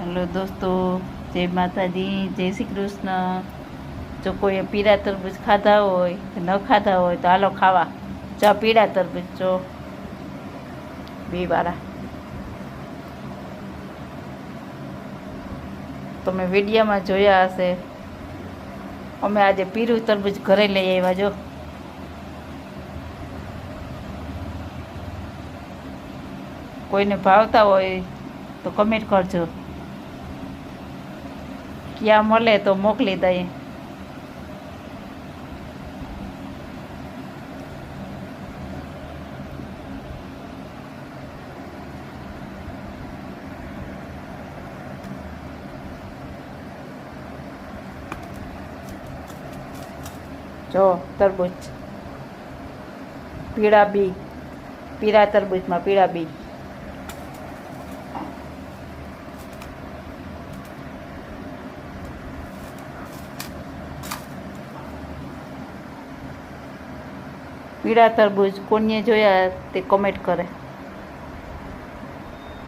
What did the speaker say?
Hello दोस्तों, जय माताजी, जय श्री कृष्ण। जो कोई पीड़ा तरबूज खाधा होय કે ન ખાધા હોય તો હાલો ખાવા। જો પીળા તરબૂચ જો બી વાળા તમે વિડીયોમાં જોયા હશે। અમે આજે પીળું તરબૂચ ઘરે લઈ આવ્યા। જો કોઈને ભાવતા હોય તો કમેન્ટ કરજો, ક્યાં મળે તો મોકલી દઈએ। જો તરબૂચ પીળા બી, પીળા તરબૂચમાં પીળા બી। પીળા તરબૂચ કોને જોયા તે કોમેન્ટ કરે।